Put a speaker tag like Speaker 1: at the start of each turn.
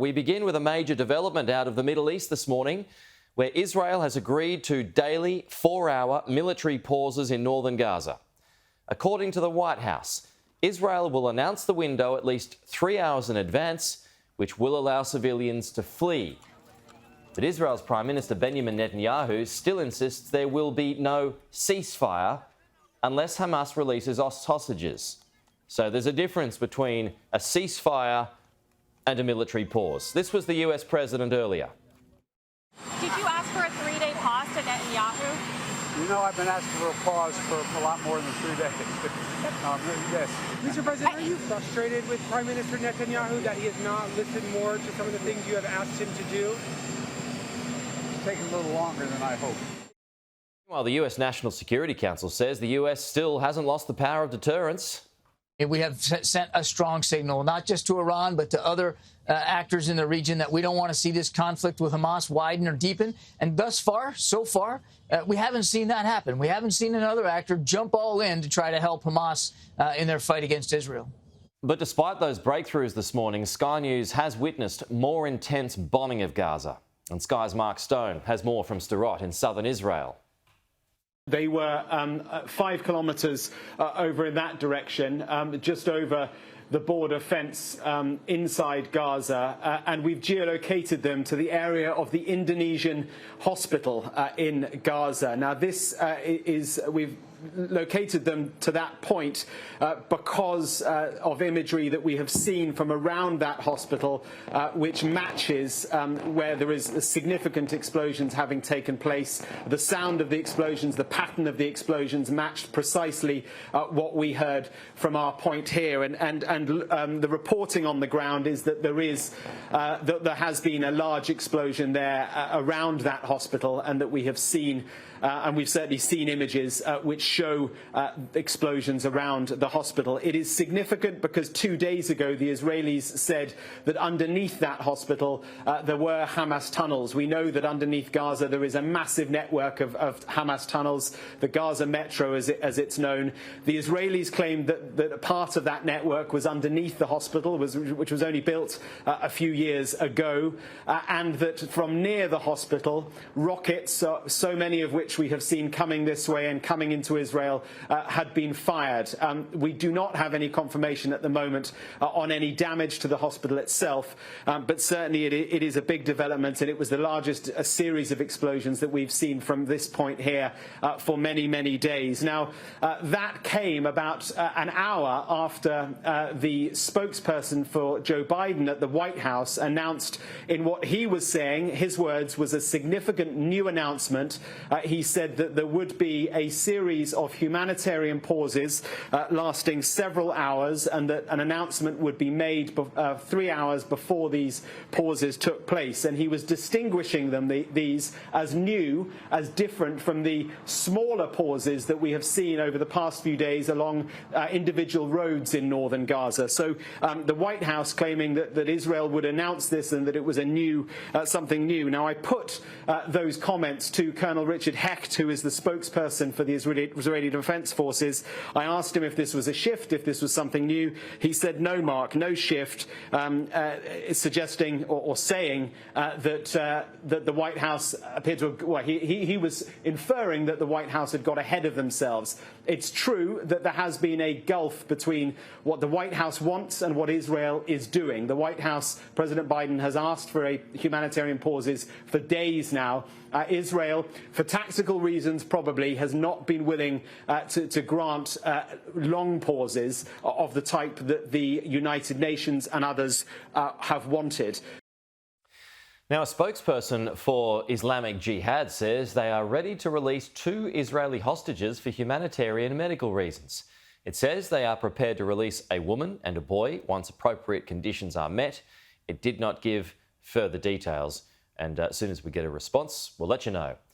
Speaker 1: We begin with a major development out of the Middle East this morning, where Israel has agreed to daily 4-hour military pauses in northern Gaza. According to the White House, Israel will announce the window at least 3 hours in advance, which will allow civilians to flee. But Israel's Prime Minister Benjamin Netanyahu still insists there will be no ceasefire unless Hamas releases hostages. So there's a difference between a ceasefire and a military pause. This was the US president earlier.
Speaker 2: Did you ask for a 3-day pause to Netanyahu?
Speaker 3: You know, I've been asking for a pause for a lot more than 3 days. Yes.
Speaker 4: Mr. President, are you frustrated with Prime Minister Netanyahu that he has not listened more to some of the things you have asked him to do?
Speaker 3: It's taking a little longer than I hoped.
Speaker 1: While the US National Security Council says the US still hasn't lost the power of deterrence.
Speaker 5: We have sent a strong signal, not just to Iran, but to other actors in the region, that we don't want to see this conflict with Hamas widen or deepen. And thus far, we haven't seen that happen. We haven't seen another actor jump all in to try to help Hamas in their fight against Israel.
Speaker 1: But despite those breakthroughs this morning, Sky News has witnessed more intense bombing of Gaza. And Sky's Mark Stone has more from Sderot in southern Israel.
Speaker 6: They were 5 kilometres over in that direction, just over the border fence inside Gaza, and we've geolocated them to the area of the Indonesian hospital in Gaza. Now, we've located them to that point because of imagery that we have seen from around that hospital, which matches where there is significant explosions having taken place. The sound of the explosions, the pattern of the explosions matched precisely what we heard from our point here. And the reporting on the ground is that there has been a large explosion there around that hospital, and that we have seen, and we've certainly seen images which show explosions around the hospital. It is significant because 2 days ago the Israelis said that underneath that hospital there were Hamas tunnels. We know that underneath Gaza there is a massive network of Hamas tunnels, the Gaza Metro as it's known. The Israelis claimed that a part of that network was underneath the hospital, which was only built a few years ago, and that from near the hospital, rockets, so many of which we have seen coming this way and coming into Israel, had been fired. We do not have any confirmation at the moment on any damage to the hospital itself, but certainly it is a big development, and it was the largest series of explosions that we've seen from this point here for many, many days. Now, that came about an hour after the spokesperson for Joe Biden at the White House announced in what he was saying, his words, was a significant new announcement. He said that there would be a series of humanitarian pauses lasting several hours, and that an announcement would be made 3 hours before these pauses took place. And he was distinguishing these as new, as different from the smaller pauses that we have seen over the past few days along individual roads in northern Gaza. So the White House claiming that Israel would announce this and that it was something new. Now, I put those comments to Colonel Richard Hecht, who is the spokesperson for the Israeli Defense Forces. I asked him if this was a shift, if this was something new. He said, no, Mark, no shift, suggesting or saying that the White House appeared to have, well, he was inferring that the White House had got ahead of themselves. It's true that there has been a gulf between what the White House wants and what Israel is doing. The White House, President Biden, has asked for humanitarian pauses for days now. Israel, for tactical reasons probably, has not been willing to grant long pauses of the type that the United Nations and others have wanted.
Speaker 1: Now, a spokesperson for Islamic Jihad says they are ready to release 2 Israeli hostages for humanitarian and medical reasons. It says they are prepared to release a woman and a boy once appropriate conditions are met. It did not give further details, and as soon as we get a response, we'll let you know.